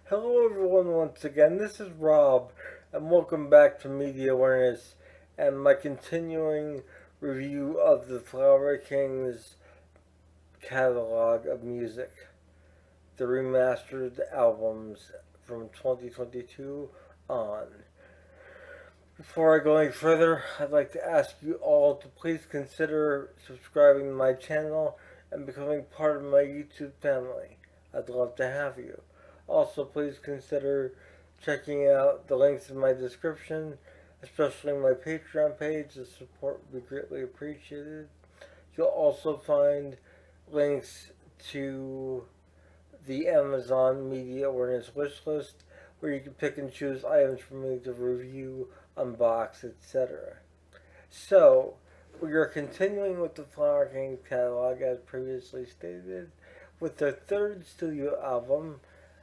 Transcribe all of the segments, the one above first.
Hello everyone once again, this is Rob, and welcome back to Media Awareness and my continuing review of the Flower Kings catalog of music, the remastered albums from 2022 on. Before I go any further, I'd like to ask you all to please consider subscribing to my channel and becoming part of my YouTube family. I'd love to have you. Also, please consider checking out the links in my description, especially my Patreon page. The support would be greatly appreciated. You'll also find links to the Amazon Media Awareness wish list, where you can pick and choose items for me to review, unbox, etc. So, we are continuing with the Flower King catalog as previously stated, with their third studio album,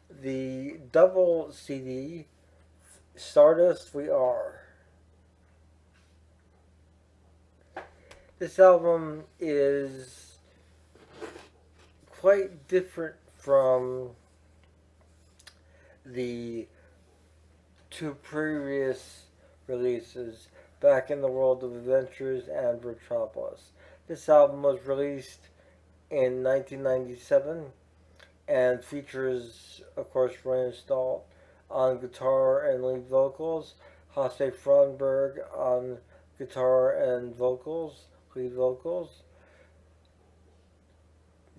the double CD, Stardust We Are. This album is quite different from the two previous releases, Back in the World of Adventures and Metropolis. This album was released in 1997 and features, of course, Ryan Stahl on guitar and lead vocals, Hasse Fronberg on guitar and lead vocals,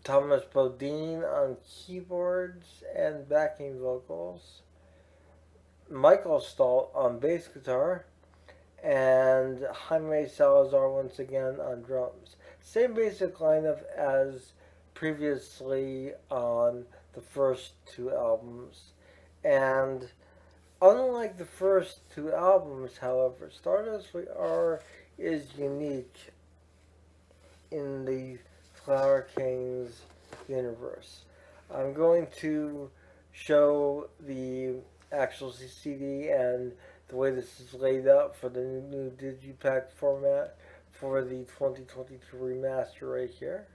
Thomas Bodine on keyboards and backing vocals, Michael Stahl on bass guitar, and Jaime Salazar once again on drums. Same basic lineup as previously on the first two albums. And unlike the first two albums, however, Stardust We Are is unique in the Flower Kings universe. I'm going to show the actual CD and the way this is laid out for the new Digipack format for the 2022 remaster right here.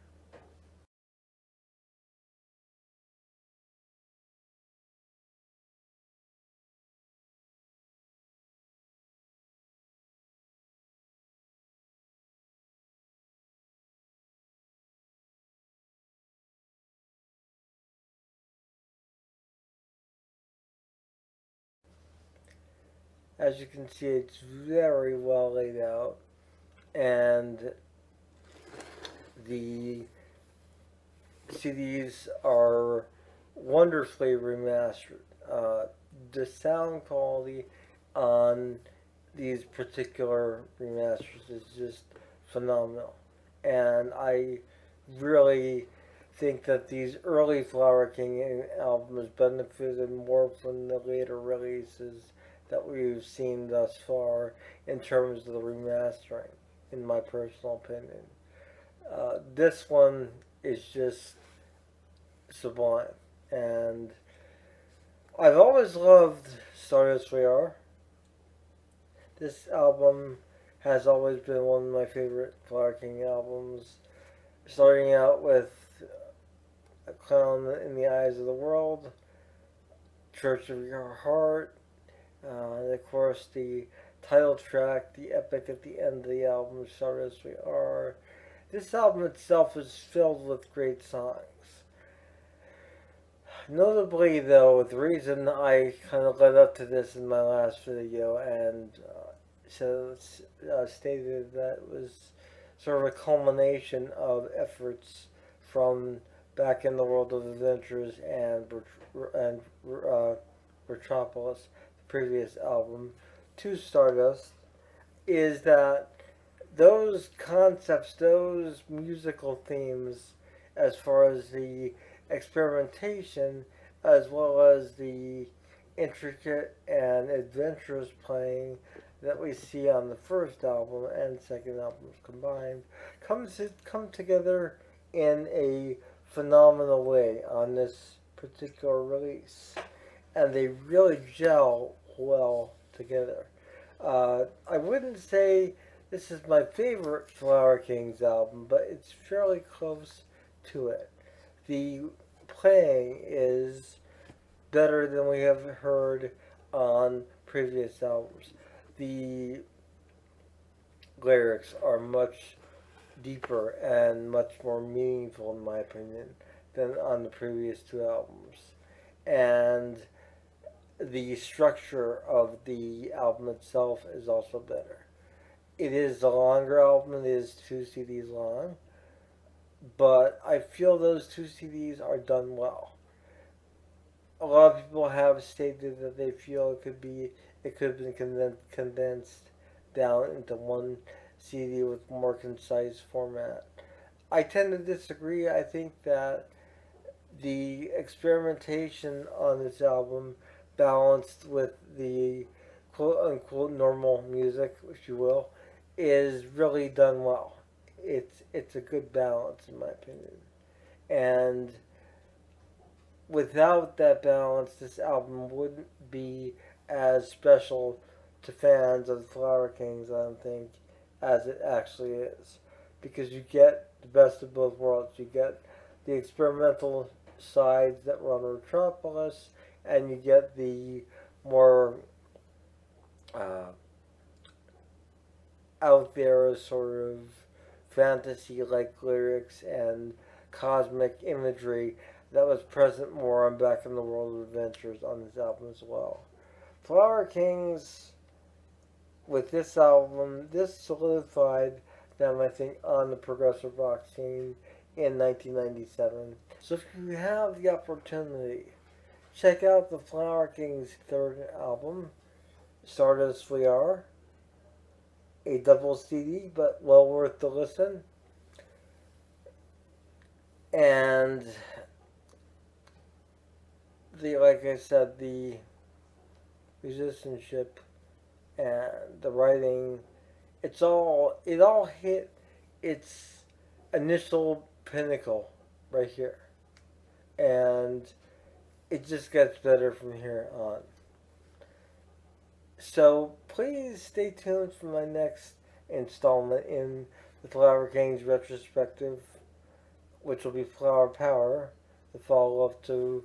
As you can see, it's very well laid out, and the CDs are wonderfully remastered. The sound quality on these particular remasters is just phenomenal, and I really think that these early Flower King albums benefited more from the later releases that we've seen thus far in terms of the remastering, in my personal opinion. This one is just sublime, and I've always loved Stardust We Are. This album has always been one of my favorite Flower King albums, starting out with A Clown in the Eyes of the World, Church of Your Heart, and of course the title track, the epic at the end of the album, Stardust We Are. This album itself is filled with great songs. Notably, though, the reason I kind of led up to this in my last video and stated that it was sort of a culmination of efforts from Back in the World of Adventures and Metropolis, the previous album, to Stardust, is that those concepts, those musical themes, as far as the experimentation, as well as the intricate and adventurous playing that we see on the first album and second albums combined, come together in a phenomenal way on this particular release, and they really gel well together. I wouldn't say this is my favorite Flower Kings album, but it's fairly close to it. The playing is better than we have heard on previous albums. The lyrics are much deeper and much more meaningful, in my opinion, than on the previous two albums. And the structure of the album itself is also better. It is a longer album, it is 2 CDs long, but I feel those 2 CDs are done well. A lot of people have stated that they feel it could have been condensed down into one CD with more concise format. I tend to disagree. I think that the experimentation on this album, balanced with the quote unquote normal music, if you will, is really done well. It's a good balance in my opinion. And without that balance, this album wouldn't be as special to fans of the Flower Kings, I don't think, as it actually is. Because you get the best of both worlds. You get the experimental sides that were on Metropolis, and you get the more uh, out there sort of fantasy like lyrics and cosmic imagery that was present more on Back in the World of Adventures on this album as well. Flower Kings, with this album, this solidified them, I think, on the progressive rock scene in 1997. So if you have the opportunity, check out the Flower Kings' third album, Stardust We Are, a double CD, but well worth the listen. And like I said, the musicianship and the writing, it all hit its initial pinnacle right here, and it just gets better from here on. So please stay tuned for my next installment in the Flower Kings retrospective, which will be Flower Power, the follow-up to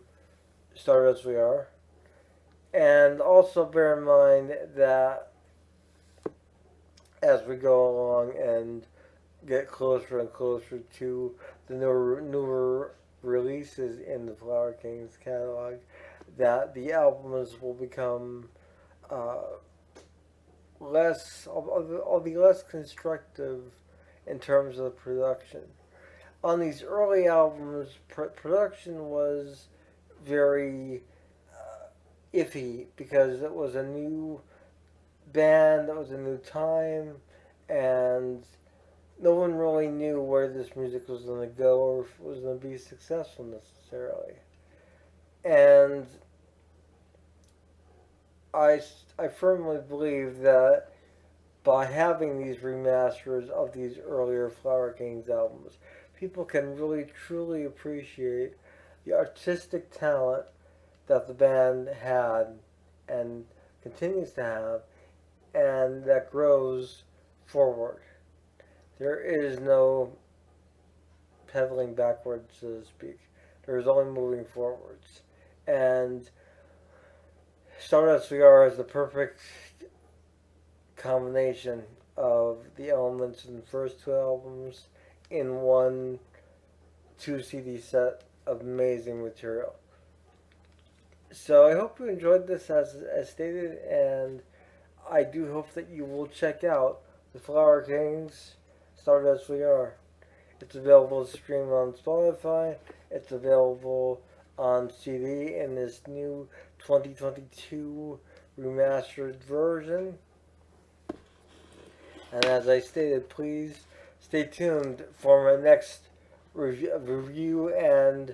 Stardust We Are. And also bear in mind that as we go along and get closer and closer to the newer releases in the Flower Kings catalog, that the albums will become uh, less, I'll be less constructive in terms of production. On these early albums, production was very iffy because it was a new band, it was a new time, and no one really knew where this music was going to go or if it was going to be successful necessarily. And I firmly believe that by having these remasters of these earlier Flower Kings albums, people can really truly appreciate the artistic talent that the band had and continues to have, and that grows forward. There is no pedaling backwards, so to speak. There is only moving forwards. And Stardust VR is the perfect combination of the elements in the first two albums in one 2 CD set of amazing material. So I hope you enjoyed this as stated, and I do hope that you will check out the Flower Kings Stardust We Are. It's available to stream on Spotify. It's available on CD in this new 2022 remastered version. And as I stated, please stay tuned for my next review and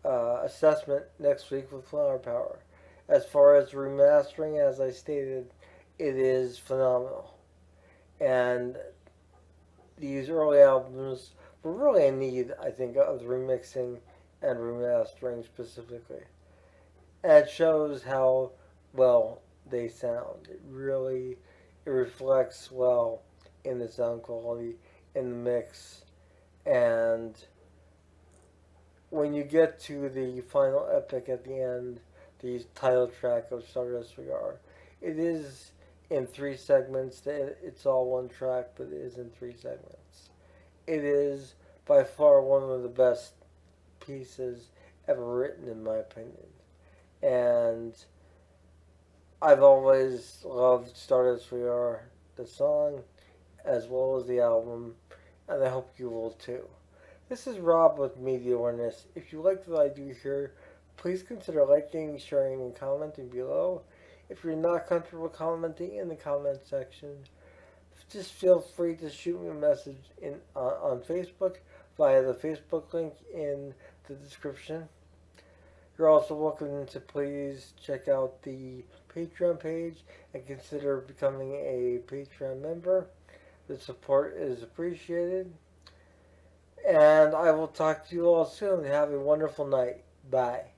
assessment next week with Flower Power. As far as remastering, as I stated, it is phenomenal. And these early albums were really in need, I think, of the remixing and remastering specifically. And it shows how well they sound. It reflects well in the sound quality, in the mix, and when you get to the final epic at the end, the title track of Stardust We Are. It is in three segments. It's all one track, but it is in three segments. It is by far one of the best pieces ever written, in my opinion. And I've always loved Stardust We Are, the song, as well as the album, and I hope you will too. This is Rob with Media Awareness. If you like what I do here, please consider liking, sharing, and commenting below. If you're not comfortable commenting in the comment section, just feel free to shoot me a message on Facebook via the Facebook link in the description. You're also welcome to please check out the Patreon page and consider becoming a Patreon member. The support is appreciated. And I will talk to you all soon. Have a wonderful night. Bye.